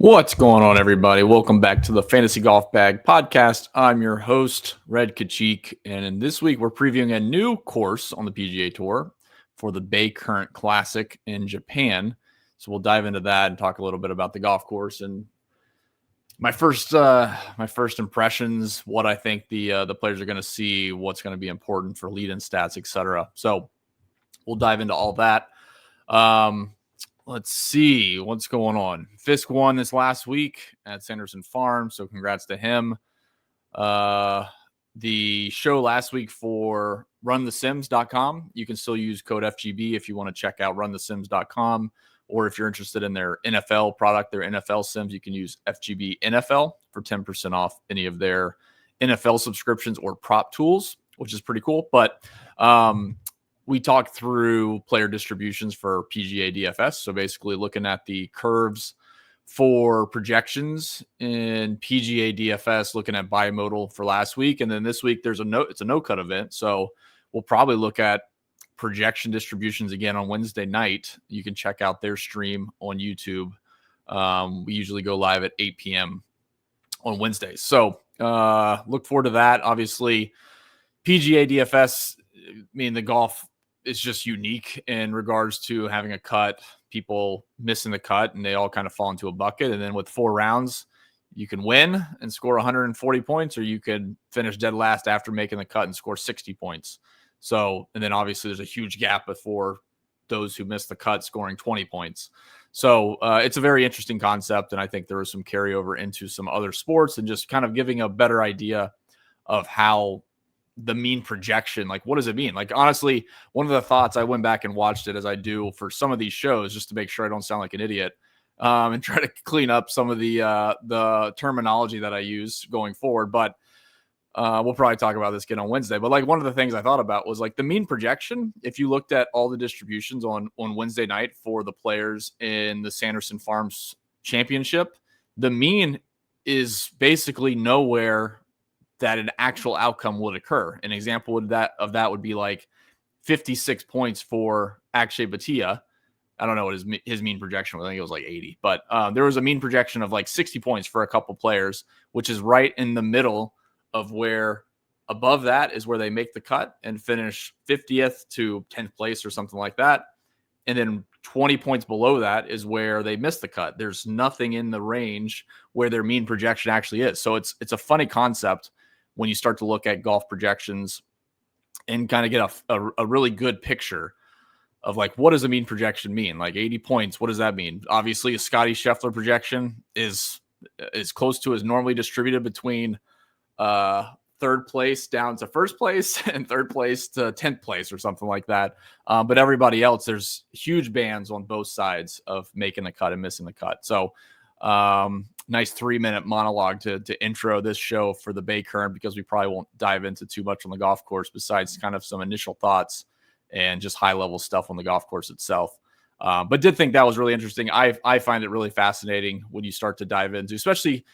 What's going on, everybody? Welcome back to the Fantasy Golf Bag Podcast. I'm your host, Redkacheek, and in this week we're previewing a new course on the PGA Tour for the Baycurrent Classic in Japan. So we'll dive into that and talk a little bit about the golf course and my first impressions, what I think the players are going to see, what's going to be important for lead-in stats, etc. So we'll dive into all that. Let's see what's going on. Fisk won this last week at Sanderson Farm, so congrats to him. The show last week for runthesims.com, you can still use code FGB if you want to check out runthesims.com, or if you're interested in their NFL product, their NFL Sims, you can use FGB NFL for 10% off any of their NFL subscriptions or prop tools, which is pretty cool. But we talked through player distributions for PGA DFS. So basically looking at the curves for projections in PGA DFS, looking at bimodal for last week. And then this week it's a no-cut event. So we'll probably look at projection distributions again on Wednesday night. You can check out their stream on YouTube. We usually go live at 8 p.m. on Wednesdays. So look forward to that. Obviously, PGA DFS, the golf is just unique in regards to having a cut, people missing the cut, and they all kind of fall into a bucket. And then with 4 rounds, you can win and score 140 points, or you could finish dead last after making the cut and score 60 points. So, and then obviously there's a huge gap before those who missed the cut scoring 20 points. So it's a very interesting concept, and I think there was some carryover into some other sports and just kind of giving a better idea of how the mean projection, like what does it mean? Like, honestly, one of the thoughts, I went back and watched it as I do for some of these shows just to make sure I don't sound like an idiot, and try to clean up some of the terminology that I use going forward. But we'll probably talk about this again on Wednesday. But like, one of the things I thought about was like the mean projection. If you looked at all the distributions on Wednesday night for the players in the Sanderson Farms Championship, the mean is basically nowhere that an actual outcome would occur. An example of that would be like 56 points for Akshay Bhatia. I don't know what his mean projection was. I think it was like 80, but there was a mean projection of like 60 points for a couple players, which is right in the middle of where above that is where they make the cut and finish 50th to 10th place or something like that. And then 20 points below that is where they miss the cut. There's nothing in the range where their mean projection actually is. So it's a funny concept when you start to look at golf projections and kind of get a really good picture of like, what does a mean projection mean? Like 80 points, what does that mean? Obviously, a Scotty Scheffler projection is close to as normally distributed between third place down to first place and third place to 10th place or something like that. But everybody else, there's huge bands on both sides of making the cut and missing the cut. So nice 3-minute monologue to intro this show for the Baycurrent, because we probably won't dive into too much on the golf course besides kind of some initial thoughts and just high level stuff on the golf course itself. But did think that was really interesting. I find it really fascinating when you start to dive into, especially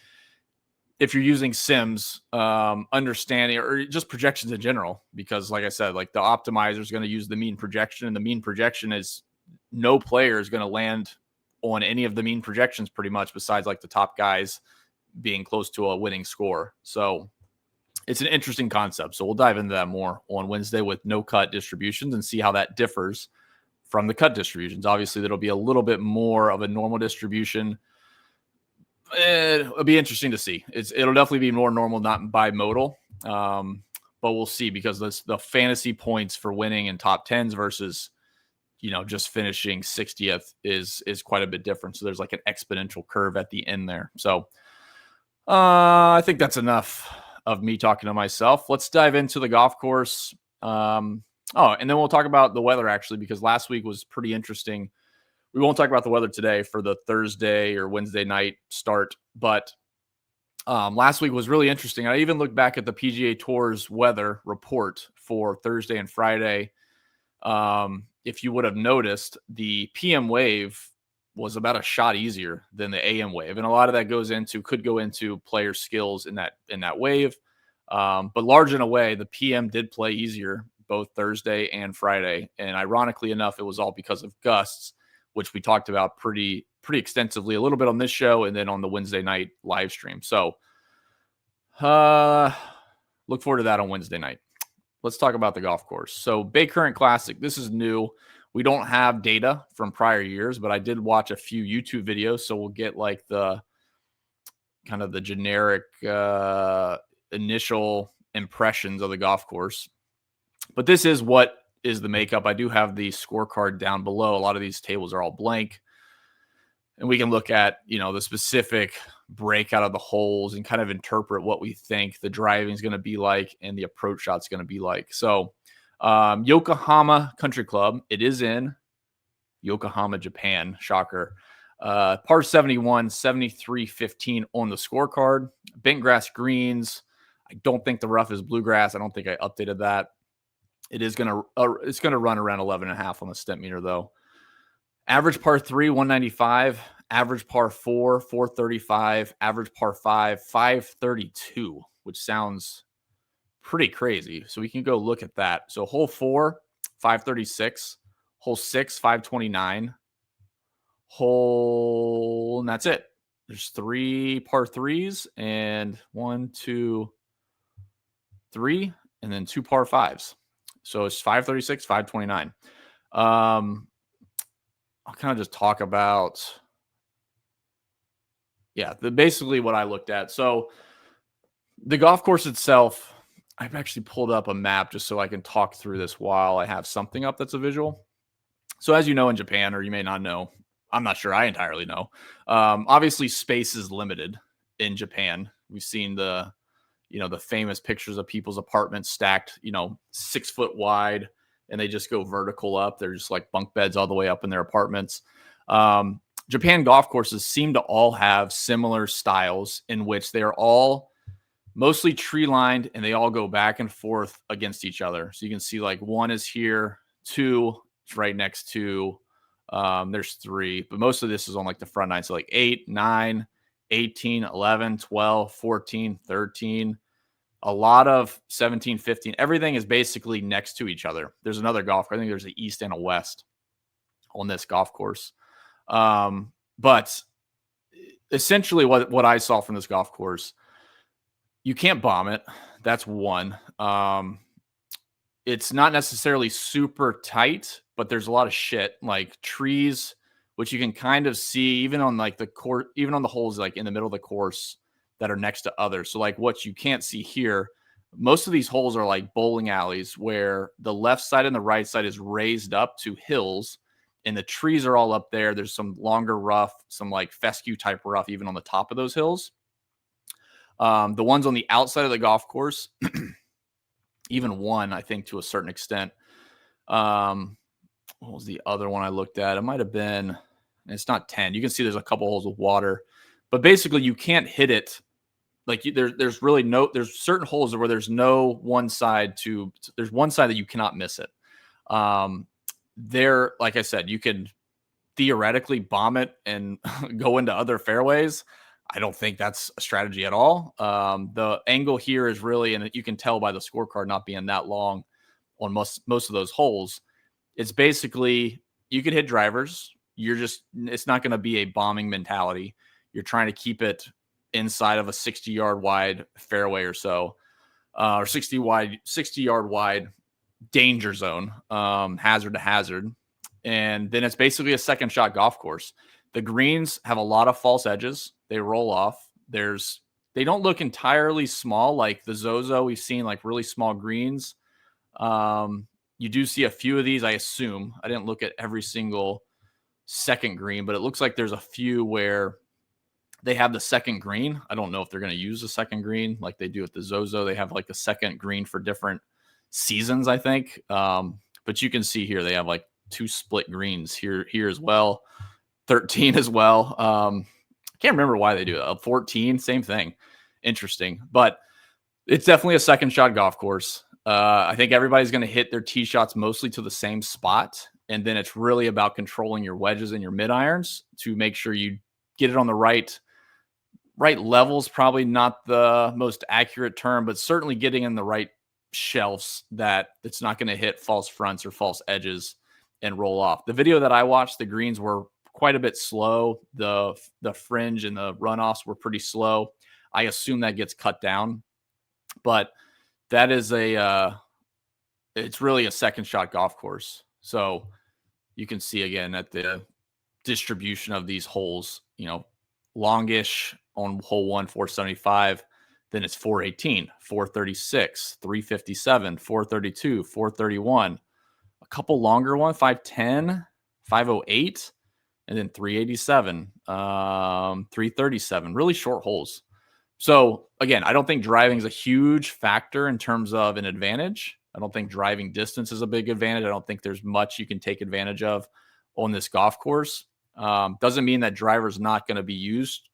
if you're using sims, understanding or just projections in general, because like I said, like the optimizer is going to use the mean projection, and the mean projection is no player is going to land on any of the mean projections pretty much, besides like the top guys being close to a winning score. So it's an interesting concept. So we'll dive into that more on Wednesday with no cut distributions and see how that differs from the cut distributions. Obviously, that'll be a little bit more of a normal distribution. It'll be interesting to see. It'll definitely be more normal, not bimodal. But we'll see, because the fantasy points for winning in top 10s versus, just finishing 60th is quite a bit different. So there's like an exponential curve at the end there. So I think that's enough of me talking to myself. Let's dive into the golf course. And then we'll talk about the weather, actually, because last week was pretty interesting. We won't talk about the weather today for the Thursday or Wednesday night start, but last week was really interesting. I even looked back at the PGA Tour's weather report for Thursday and Friday. If you would have noticed, the PM wave was about a shot easier than the AM wave, and a lot of that could go into player skills in that wave. But large in a way, the PM did play easier both Thursday and Friday, and ironically enough, it was all because of gusts, which we talked about pretty extensively a little bit on this show and then on the Wednesday night live stream. So look forward to that on Wednesday night. Let's talk about the golf course. So Baycurrent Classic, this is new. We don't have data from prior years, but I did watch a few YouTube videos, so we'll get like the kind of the generic initial impressions of the golf course. But this is what is the makeup. I do have the scorecard down below. A lot of these tables are all blank. And we can look at, the specific breakout of the holes and kind of interpret what we think the driving is going to be like and the approach shot's going to be like. So Yokohama Country Club, it is in Yokohama, Japan. Shocker. Par 71, 73-15 on the scorecard. Bent grass greens. I don't think the rough is bluegrass. I don't think I updated that. It's going to run around 11.5 on the stent meter though. Average par 3, 195. Average par 4, 435. Average par 5, 532, which sounds pretty crazy. So we can go look at that. So hole 4, 536. Hole 6, 529. And that's it. There's 3 par 3s and 1, 2, 3, and then 2 par 5s. So it's 536, 529. I'll kind of just talk about, basically what I looked at. So the golf course itself, I've actually pulled up a map just so I can talk through this while I have something up that's a visual. So as you know, in Japan, or you may not know, I'm not sure I entirely know. Obviously, space is limited in Japan. We've seen the famous pictures of people's apartments stacked, 6 foot wide, and they just go vertical up. They're just like bunk beds all the way up in their apartments. Japan golf courses seem to all have similar styles in which they're all mostly tree lined and they all go back and forth against each other. So you can see like 1 is here, 2 is right next to, there's 3, but most of this is on like the front 9. So like 8, 9, 18, 11, 12, 14, 13, a lot of 17, 15. Everything is basically next to each other. There's another golf course. I think there's an east and a west on this golf course. But essentially what I saw from this golf course, you can't bomb it. That's one. It's not necessarily super tight, but there's a lot of shit like trees, which you can kind of see even on like the court, even on the holes like in the middle of the course that are next to others. So like what you can't see here, most of these holes are like bowling alleys where the left side and the right side is raised up to hills and the trees are all up there. There's some longer rough, some like fescue type rough, even on the top of those hills. The ones on the outside of the golf course, even one, I think to a certain extent. What was the other one I looked at? It might've been, it's not 10. You can see there's a couple holes with water, but basically you can't hit it. Like there's really there's certain holes where there's no one side there's one side that you cannot miss it. There, like I said, you can theoretically bomb it and go into other fairways. I don't think that's a strategy at all. The angle here is really, and you can tell by the scorecard not being that long on most of those holes. It's basically, you could hit drivers. It's not going to be a bombing mentality. You're trying to keep it inside of a 60-yard wide fairway or so, or 60-yard wide danger zone, hazard to hazard. And then it's basically a second shot golf course. The greens have a lot of false edges. They roll off. They don't look entirely small. Like the Zozo, we've seen like really small greens. You do see a few of these, I assume. I didn't look at every single second green, but it looks like there's a few where they have the second green. I don't know if they're going to use the second green like they do at the Zozo. They have like a second green for different seasons, I think. But you can see here they have like 2 split greens here as well. 13 as well. I can't remember why they do it. 14, same thing. Interesting. But it's definitely a second shot golf course. I think everybody's going to hit their tee shots mostly to the same spot. And then it's really about controlling your wedges and your mid irons to make sure you get it on the right levels. Probably not the most accurate term, but certainly getting in the right shelves that it's not going to hit false fronts or false edges and roll off. The video that I watched, the greens were quite a bit slow. The fringe and the runoffs were pretty slow. I assume that gets cut down, but that is it's really a second shot golf course. So you can see again at the distribution of these holes, longish on hole 1, 475, then it's 418, 436, 357, 432, 431, a couple longer ones, 510, 508, and then 387, 337, really short holes. So again, I don't think driving is a huge factor in terms of an advantage. I don't think driving distance is a big advantage. I don't think there's much you can take advantage of on this golf course. Doesn't mean that driver's not going to be used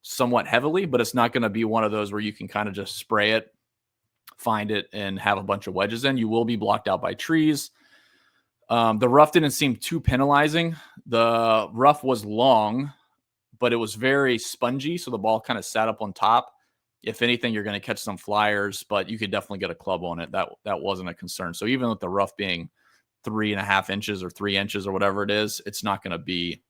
somewhat heavily, but it's not going to be one of those where you can kind of just spray it, find it, and have a bunch of wedges in. You will be blocked out by trees. The rough didn't seem too penalizing. The rough was long, but it was very spongy, so the ball kind of sat up on top. If anything, you're going to catch some flyers, but you could definitely get a club on it. That wasn't a concern. So even with the rough being 3.5 inches or 3 inches or whatever it is, it's not going to be,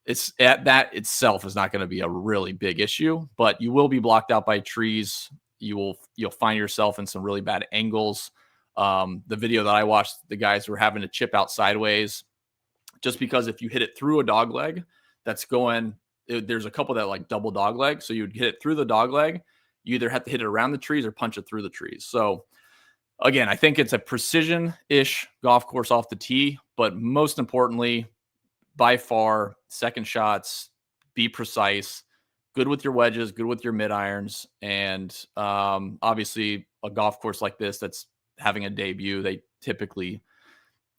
it's at that itself is not going to be a really big issue, but you will be blocked out by trees. You'll find yourself in some really bad angles. The video that I watched, the guys were having to chip out sideways just because if you hit it through a dog leg, there's a couple that like double dog leg. So you'd hit it through the dog leg. You either have to hit it around the trees or punch it through the trees. So again, I think it's a precision-ish golf course off the tee, but most importantly, by far, second shots, be precise, good with your wedges, good with your mid irons. And obviously a golf course like this that's having a debut, they typically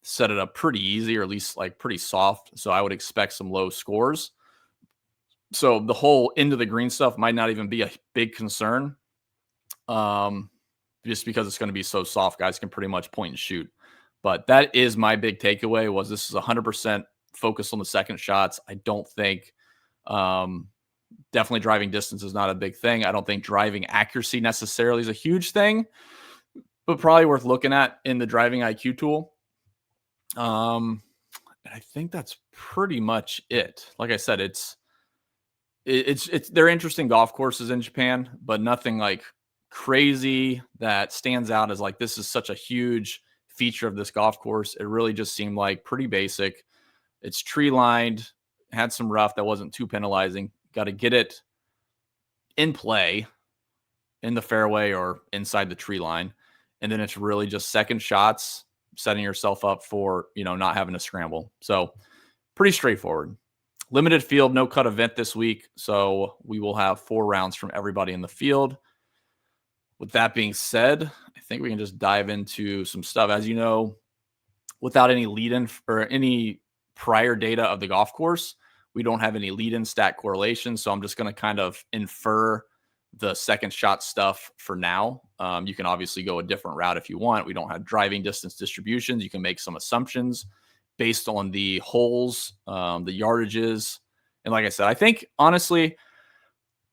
set it up pretty easy or at least like pretty soft. So I would expect some low scores. So the whole into the green stuff might not even be a big concern. Just because it's going to be so soft, guys can pretty much point and shoot. But that is my big takeaway was this is 100% focused on the second shots. I don't think definitely driving distance is not a big thing. I don't think driving accuracy necessarily is a huge thing, but probably worth looking at in the driving IQ tool. And I think that's pretty much it. Like I said, they're interesting golf courses in Japan, but nothing like crazy that stands out as like this is such a huge feature of this golf course. It really just seemed like pretty basic. It's tree lined, had some rough that wasn't too penalizing. Got to get it in play in the fairway or inside the tree line. And then it's really just second shots, setting yourself up for, not having to scramble. So pretty straightforward. Limited field, no cut event this week. So we will have 4 rounds from everybody in the field. With that being said, I think we can just dive into some stuff. As you know, without any lead-in or any prior data of the golf course, we don't have any lead-in stat correlation. So I'm just going to kind of infer the second shot stuff for now. You can obviously go a different route if you want. We don't have driving distance distributions. You can make some assumptions based on the holes, the yardages. And like I said, I think honestly,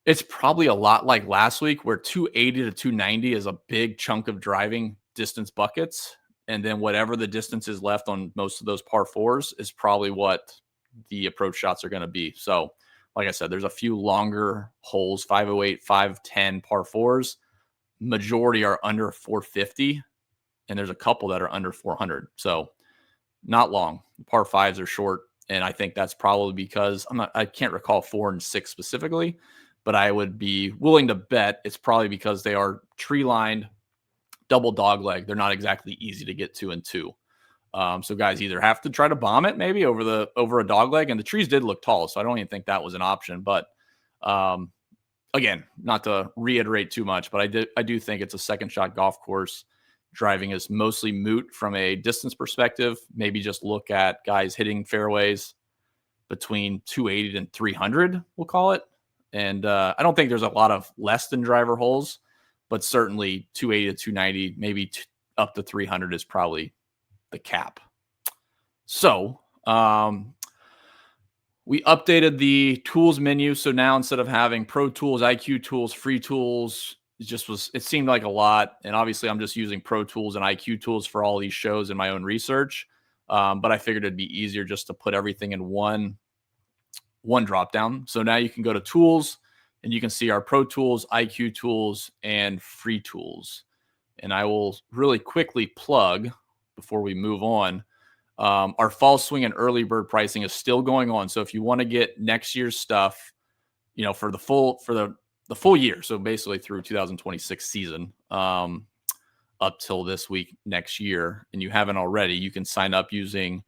it's probably a lot like last week where 280 to 290 is a big chunk of driving distance buckets. And then whatever the distance is left on most of those par 4s is probably what the approach shots are going to be. So like I said, there's a few longer holes, 508, 510 par 4s. Majority are under 450. And there's a couple that are under 400. So not long. The par 5s are short. And I think that's probably because I can't recall 4 and 6 specifically, but I would be willing to bet it's probably because they are tree lined, double dog leg. They're not exactly easy to get to in 2. So guys either have to try to bomb it maybe over a dog leg, and the trees did look tall, so I don't even think that was an option. But again, not to reiterate too much, but I do think it's a second shot golf course. Driving is mostly moot from a distance perspective. Maybe just look at guys hitting fairways between 280 and 300, we'll call it. And I don't think there's a lot of less than driver holes, but certainly 280 to 290, maybe up to 300 is probably the cap. So we updated the tools menu. So now instead of having Pro Tools, IQ Tools, Free Tools, it seemed like a lot. And obviously I'm just using Pro Tools and IQ Tools for all these shows in my own research. But I figured it'd be easier just to put everything in one drop down. So now you can go to tools and you can see our pro tools, IQ tools, and free tools. And I will really quickly plug before we move on. Our fall swing and early bird pricing is still going on. So if you want to get next year's stuff, for the full year, so basically through 2026 season, up till this week next year, and you haven't already, you can sign up using.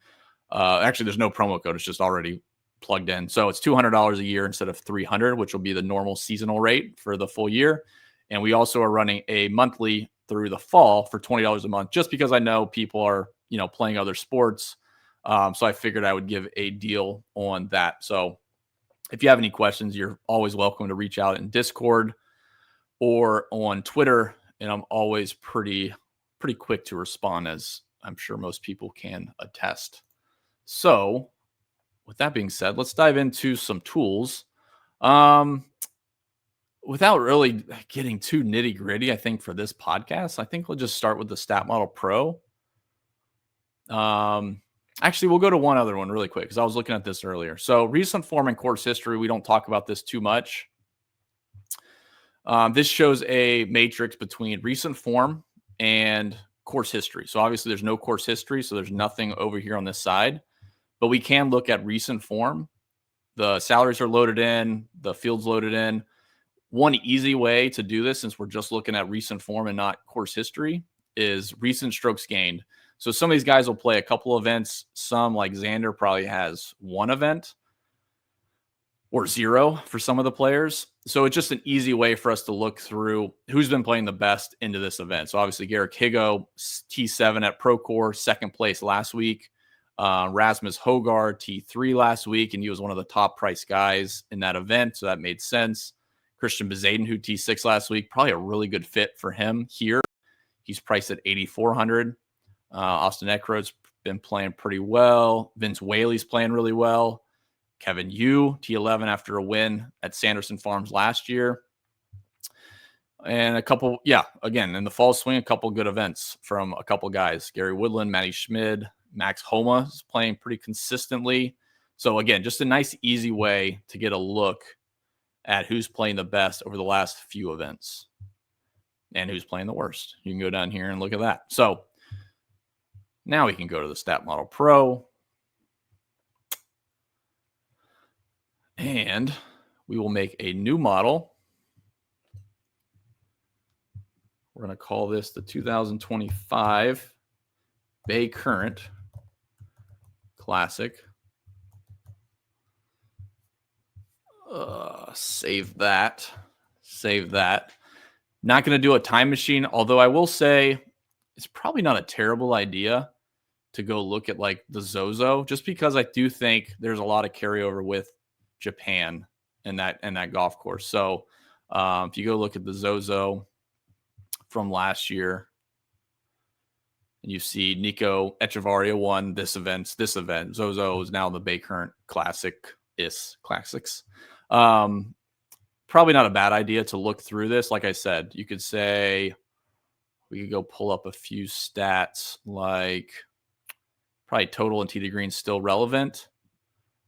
Actually, there's no promo code; it's just already plugged in. So it's $200 a year instead of $300, which will be the normal seasonal rate for the full year. And we also are running a monthly through the fall for $20 a month, just because I know people are playing other sports. So I figured I would give a deal on that. So if you have any questions, you're always welcome to reach out in Discord or on Twitter. And I'm always pretty quick to respond, as I'm sure most people can attest. So with that being said, let's dive into some tools. Without really getting too nitty gritty, I think for this podcast, I think we'll just start with the StatModel Pro. Actually, we'll go to one other one really quick because I was looking at this earlier. So recent form and course history, we don't talk about this too much. This shows a matrix between recent form and course history. So obviously there's no course history, so there's nothing over here on this side. But we can look at recent form. The salaries are loaded in, the field's loaded in. One easy way to do this, since we're just looking at recent form and not course history, is recent strokes gained. So some of these guys will play a couple events. Some, like Xander, probably has one event or zero for some of the players. So it's just an easy way for us to look through who's been playing the best into this event. So obviously Garrick Higo, T7 at Procore, second place last week. Rasmus Højgaard, T3 last week, and he was one of the top price guys in that event, so that made sense. Christian Bezaden, who T6 last week, probably a really good fit for him here. He's priced at 8,400. Austin Eckroat's been playing pretty well. Vince Whaley's playing really well. Kevin Yu, T11 after a win at Sanderson Farms last year. And a couple, again, in the fall swing, a couple good events from a couple guys. Gary Woodland, Matty Schmid, Max Homa is playing pretty consistently. So again, just a nice, easy way to get a look at who's playing the best over the last few events and who's playing the worst. You can go down here and look at that. So now we can go to the StatModel Pro. And we will make a new model. We're going to call this the 2025 Baycurrent Classic. Save that. Not going to do a time machine, although I will say it's probably not a terrible idea to go look at like the Zozo, just because I do think there's a lot of carryover with Japan and that golf course. So if you go look at the Zozo from last year, and you see Nico Echevarria won this event. Zozo is now the Baycurrent Classics. Probably not a bad idea to look through this. Like I said, you could say we could go pull up a few stats, like probably total and tee to green still relevant.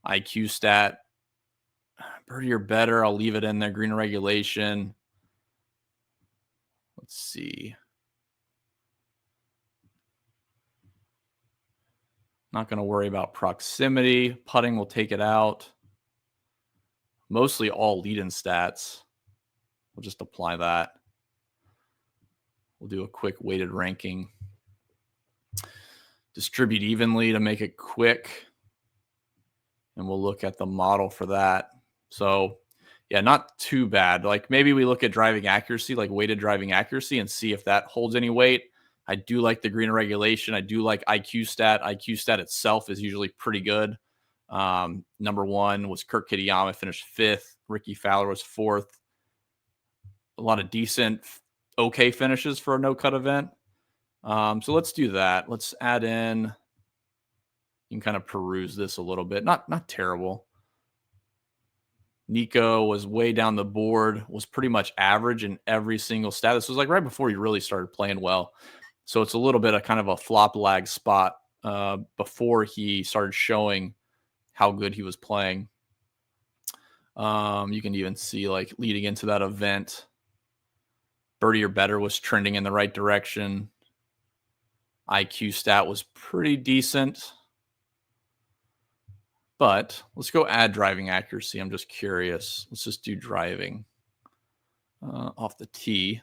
IQ stat, birdie or better. I'll leave it in there. Green regulation. Let's see. Not going to worry about proximity. Putting will take it out. Mostly all lead-in stats. We'll just apply that. We'll do a quick weighted ranking. Distribute evenly to make it quick. And we'll look at the model for that. So, yeah, not too bad. Like maybe we look at driving accuracy, like weighted driving accuracy, and see if that holds any weight. I do like the green regulation. I do like IQ stat. IQ stat itself is usually pretty good. Number one was Kurt Kitayama, finished 5th. Ricky Fowler was 4th. A lot of decent, okay finishes for a no-cut event. So let's do that. Let's add in. You can kind of peruse this a little bit. Not terrible. Nico was way down the board, was pretty much average in every single stat. This was like right before he really started playing well. So it's a little bit of kind of a flop lag spot before he started showing how good he was playing. You can even see like leading into that event, birdie or better was trending in the right direction. IQ stat was pretty decent. But let's go add driving accuracy. I'm just curious. Let's just do driving off the tee.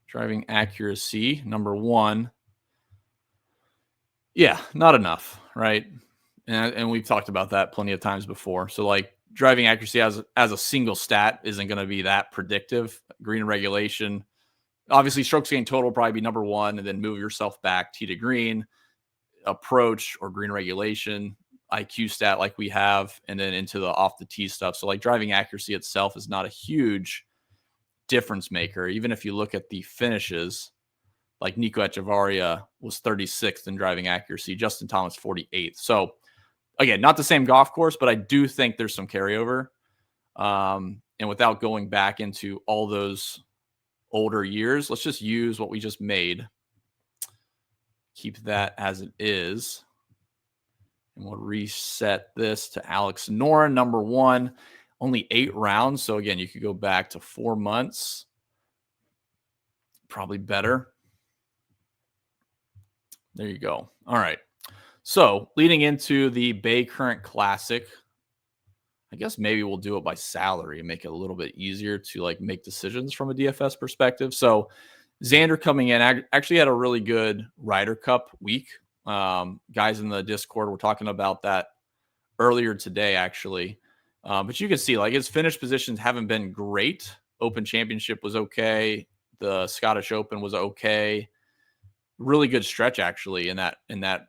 Driving accuracy, number 1. Yeah, not enough, right? And we've talked about that plenty of times before. So like driving accuracy as a single stat isn't going to be that predictive. Green regulation, obviously strokes gained total will probably be number 1, and then move yourself back tee to green, approach or green regulation, IQ stat like we have, and then into the off the tee stuff. So like driving accuracy itself is not a huge difference maker. Even if you look at the finishes, like Nico Echevarria was 36th in driving accuracy, Justin Thomas 48th. So again, not the same golf course, but I do think there's some carryover. And without going back into all those older years, let's just use what we just made. Keep that as it is. And we'll reset this to Alex Noren, number 1. Only 8 rounds. So again, you could go back to 4 months. Probably better. There you go. All right. So leading into the Baycurrent Classic, I guess maybe we'll do it by salary and make it a little bit easier to like make decisions from a DFS perspective. So Xander coming in actually had a really good Ryder Cup week. Guys in the Discord were talking about that earlier today, actually. But you can see like his finish positions haven't been great. Open Championship was okay. The Scottish Open was okay. Really good stretch actually in that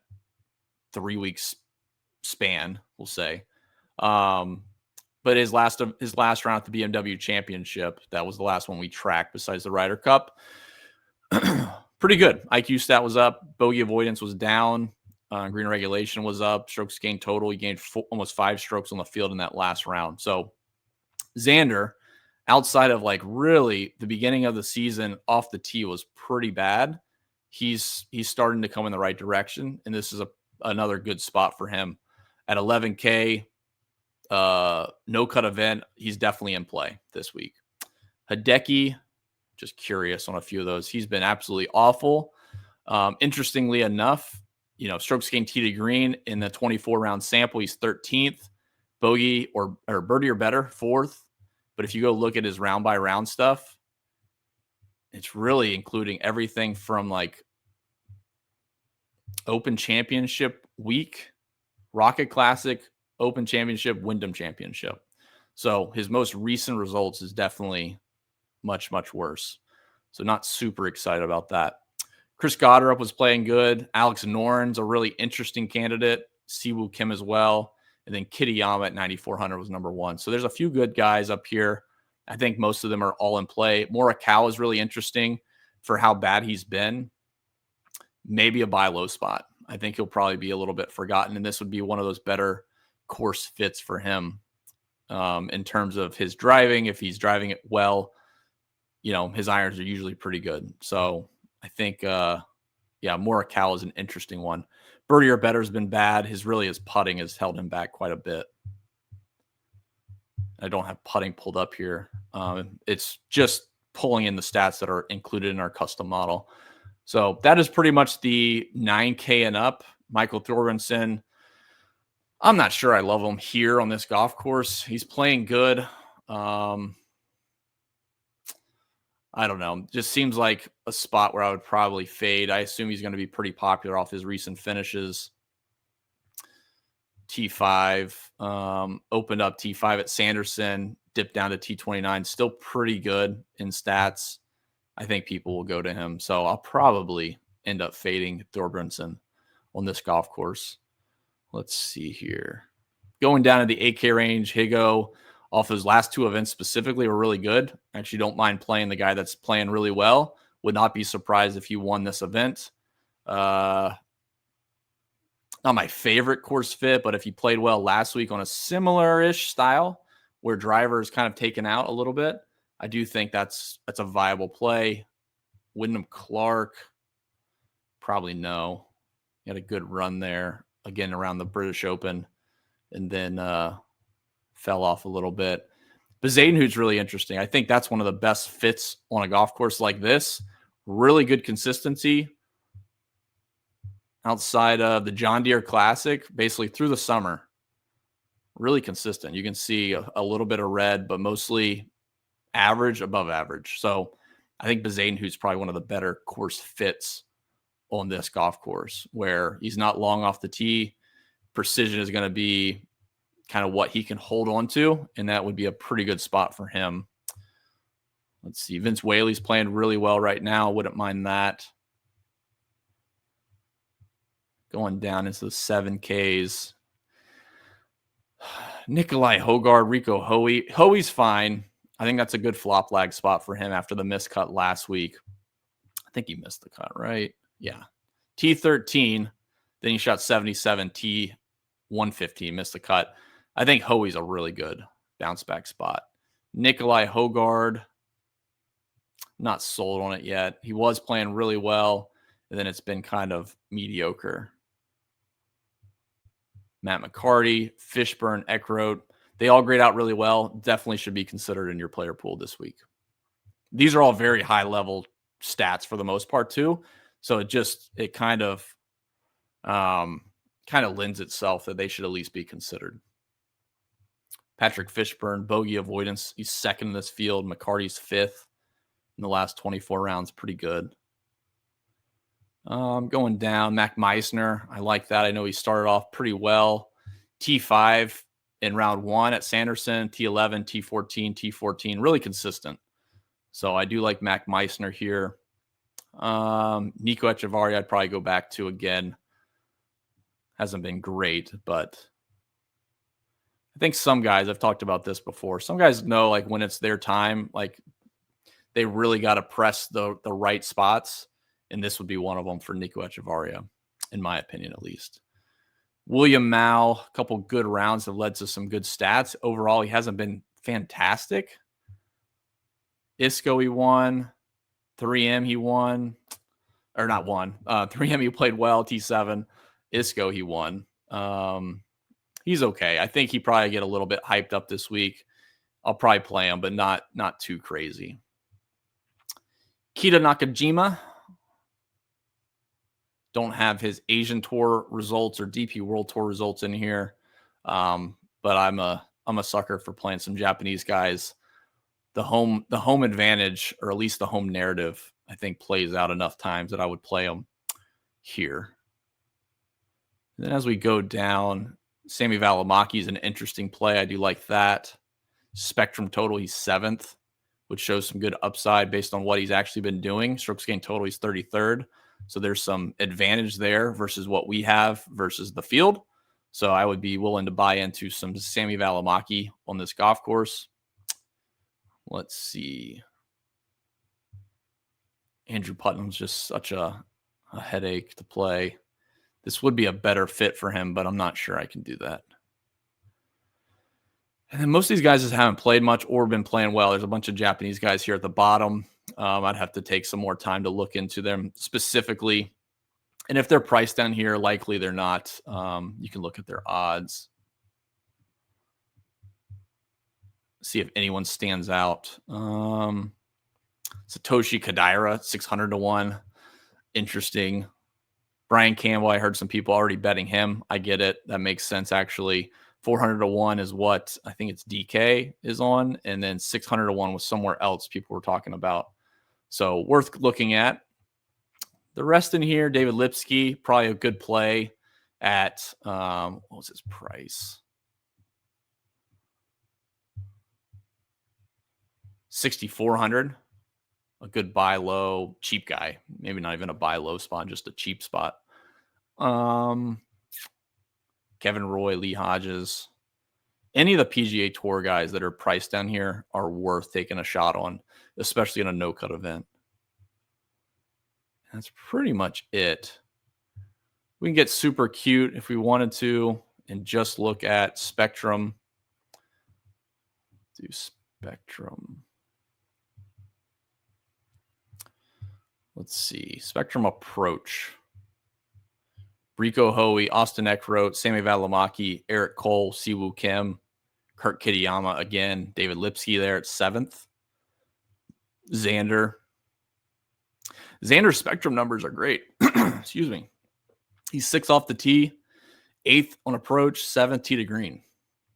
3 weeks span, we'll say. But his last round at the BMW Championship, that was the last one we tracked besides the Ryder Cup. Pretty good. IQ stat was up. Bogey avoidance was down. Green regulation was up. Strokes gained total. He gained almost 5 strokes on the field in that last round. So Xander, outside of like really the beginning of the season off the tee was pretty bad. He's starting to come in the right direction, and this is another good spot for him at 11K. No cut event. He's definitely in play this week. Hideki, just curious on a few of those. He's been absolutely awful. Interestingly enough, strokes gained tee to green in the 24 round sample, he's 13th. Bogey or birdie or better, 4th. But if you go look at his round by round stuff, it's really including everything from like Open Championship week, Rocket Classic, Open Championship, Wyndham Championship. So his most recent results is definitely much, much worse. So not super excited about that. Chris Goddard was playing good. Alex Noren's a really interesting candidate. Siwoo Kim as well. And then Kitayama at 9,400 was number 1. So there's a few good guys up here. I think most of them are all in play. Morikawa is really interesting for how bad he's been. Maybe a buy low spot. I think he'll probably be a little bit forgotten, and this would be one of those better course fits for him in terms of his driving. If he's driving it well, his irons are usually pretty good. So I think, Morikawa is an interesting one. Birdie or better has been bad. His putting has held him back quite a bit. I don't have putting pulled up here. It's just pulling in the stats that are included in our custom model. So that is pretty much the 9K and up. Michael Thorbjornsen, I'm not sure I love him here on this golf course. He's playing good. I don't know. Just seems like a spot where I would probably fade. I assume he's going to be pretty popular off his recent finishes. T5, opened up T5 at Sanderson, dipped down to T29, still pretty good in stats. I think people will go to him. So I'll probably end up fading Thorbjornsen on this golf course. Let's see here. Going down to the 8K range, Higo, off his last 2 events specifically, were really good. I actually don't mind playing the guy that's playing really well. Would not be surprised if he won this event. Not my favorite course fit, but if he played well last week on a similar-ish style where driver is kind of taken out a little bit, I do think that's a viable play. Wyndham Clark, probably know. He had a good run there, again, around the British Open, and then fell off a little bit. But Zadenhout's really interesting. I think that's one of the best fits on a golf course like this. Really good consistency outside of the John Deere Classic, basically through the summer. Really consistent. You can see a little bit of red, but mostly average, above average. So I think Zadenhout's probably one of the better course fits on this golf course, where he's not long off the tee. Precision is going to be kind of what he can hold on to, and that would be a pretty good spot for him. Let's see. Vince Whaley's playing really well right now. Wouldn't mind that. Going down into the 7Ks. Nikolai Hogard, Rico Hoey. Hoey's fine. I think that's a good flop lag spot for him after the missed cut last week. I think he missed the cut, right? Yeah. T13. Then he shot 77. T115. Missed the cut. I think Hoey's a really good bounce back spot. Nikolai Hogard. Not sold on it yet. He was playing really well, and then it's been kind of mediocre. Matt McCarty, Fishburne, Eckroat, they all grade out really well. Definitely should be considered in your player pool this week. These are all very high level stats for the most part too. So it kind of lends itself that they should at least be considered. Patrick Fishburne, bogey avoidance. He's second in this field. McCarty's fifth in the last 24 rounds. Pretty good. Going down, Mac Meisner. I like that. I know he started off pretty well. T5 in round 1 at Sanderson, T11, T14, T14. Really consistent. So I do like Mac Meisner here. Nico Echevarria, I'd probably go back to again. Hasn't been great, but I think some guys, I've talked about this before, some guys know like when it's their time, like they really got to press the right spots. And this would be one of them for Nico Echevarria, in my opinion, at least. William Mao, a couple good rounds have led to some good stats. Overall, he hasn't been fantastic. ISCO, he won. 3M, he won. Or not won. 3M, he played well. T7. ISCO, he won. He's okay. I think he probably get a little bit hyped up this week. I'll probably play him, but not too crazy. Kita Nakajima. Don't have his Asian Tour results or DP World Tour results in here. But I'm a sucker for playing some Japanese guys. The home advantage, or at least the home narrative, I think plays out enough times that I would play them here. And then as we go down, Sami Valimaki is an interesting play. I do like that. Spectrum total, he's 7th, which shows some good upside based on what he's actually been doing. Strokes gained total, he's 33rd. So there's some advantage there versus what we have versus the field. So I would be willing to buy into some Sami Valimaki on this golf course. Let's see. Andrew Putnam's just such a headache to play. This would be a better fit for him, but I'm not sure I can do that. And then most of these guys just haven't played much or been playing well. There's a bunch of Japanese guys here at the bottom. I'd have to take some more time to look into them specifically. And if they're priced down here, likely they're not. You can look at their odds. See if anyone stands out. Satoshi Kodaira, 600 to 1. Interesting. Brian Campbell, I heard some people already betting him. I get it. That makes sense, actually. 400 to 1 is what I think it's DK is on. And then 600 to 1 was somewhere else people were talking about. So worth looking at. The rest in here, David Lipsky, probably a good play at, what was his price? 6,400. A good buy low, cheap guy. Maybe not even a buy low spot, just a cheap spot. Kevin Roy, Lee Hodges. Any of the PGA Tour guys that are priced down here are worth taking a shot on, especially in a no-cut event. That's pretty much it. We can get super cute if we wanted to and just look at Spectrum. Do Spectrum. Let's see. Spectrum approach. Rico Hoey, Austin Eckroat, Sammy Valimaki, Eric Cole, Siwoo Kim, Kurt Kitayama again, David Lipsky there at 7th. Xander's spectrum numbers are great. Excuse me. He's 6th off the tee, 8th on approach, 7th tee to green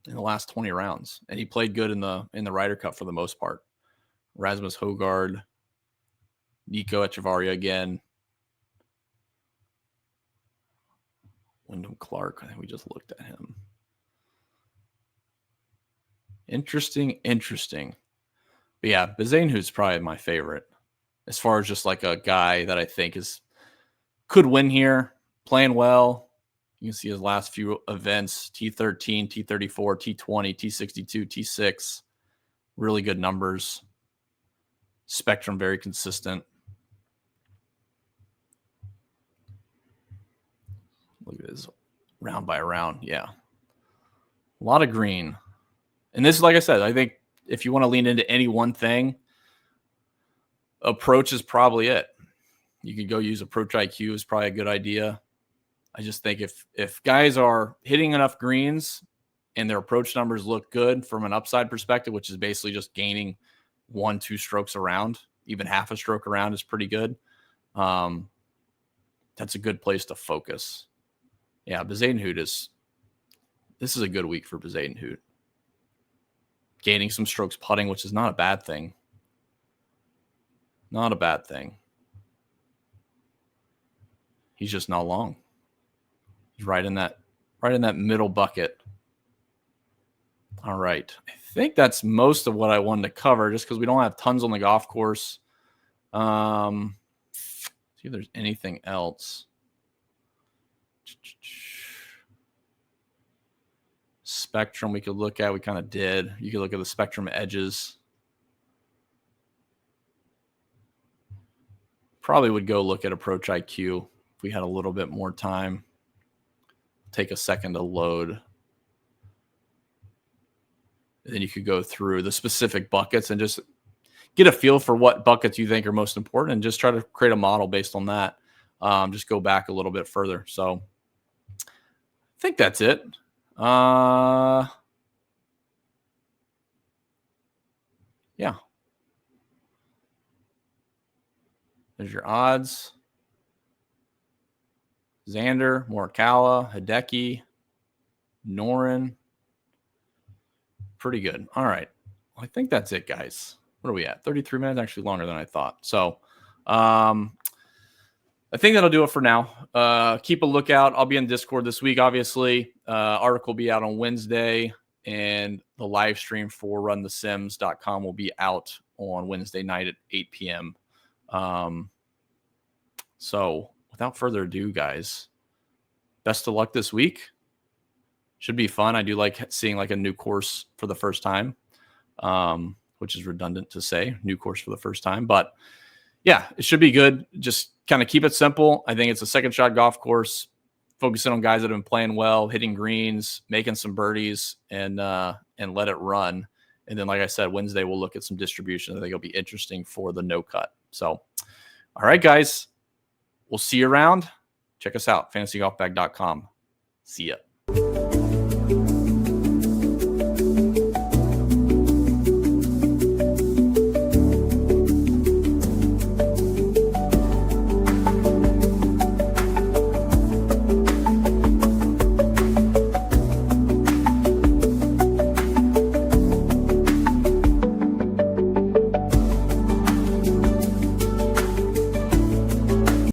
in the last 20 rounds. And he played good in the Ryder Cup for the most part. Rasmus Højgaard, Nico Echevarria again. Wyndham Clark, I think we just looked at him. Interesting. But yeah, Bezainhout's probably my favorite as far as just like a guy that I think could win here, playing well. You can see his last few events, T13, T34, T20, T62, T6. Really good numbers. Spectrum very consistent. Look at this round by round. Yeah. A lot of green. And this is, like I said, I think if you want to lean into any one thing, approach is probably it. You could go use approach IQ is probably a good idea. I just think if guys are hitting enough greens and their approach numbers look good from an upside perspective, which is basically just gaining 1-2 strokes around, even half a stroke around is pretty good. That's a good place to focus. Yeah, Bezainhout this is a good week for Bezainhout. Gaining some strokes putting, which is not a bad thing. Not a bad thing. He's just not long. He's right in that middle bucket. All right. I think that's most of what I wanted to cover just because we don't have tons on the golf course. See if there's anything else. Spectrum we could look at. We kind of did. You could look at the spectrum edges. Probably would go look at approach IQ if we had a little bit more time. Take a second to load. And then you could go through the specific buckets and just get a feel for what buckets you think are most important and just try to create a model based on that. Just go back a little bit further. So I think that's it. Yeah. There's your odds. Xander, Morikawa, Hideki, Noren. Pretty good. All right. Well, I think that's it, guys. What are we at? 33 minutes, actually longer than I thought. So I think that'll do it for now. Keep a lookout. I'll be in Discord this week, obviously. Article will be out on Wednesday, and the live stream for runthesims.com will be out on Wednesday night at 8 p.m. So without further ado, guys, best of luck this week. Should be fun. I do like seeing like a new course for the first time, which is redundant to say, new course for the first time. But yeah, it should be good. Just kind of keep it simple. I think it's a second shot golf course, focusing on guys that have been playing well, hitting greens, making some birdies, and let it run. And then, like I said, Wednesday we'll look at some distribution. I think it'll be interesting for the no cut. So, all right, guys, we'll see you around. Check us out, fantasygolfbag.com. See ya.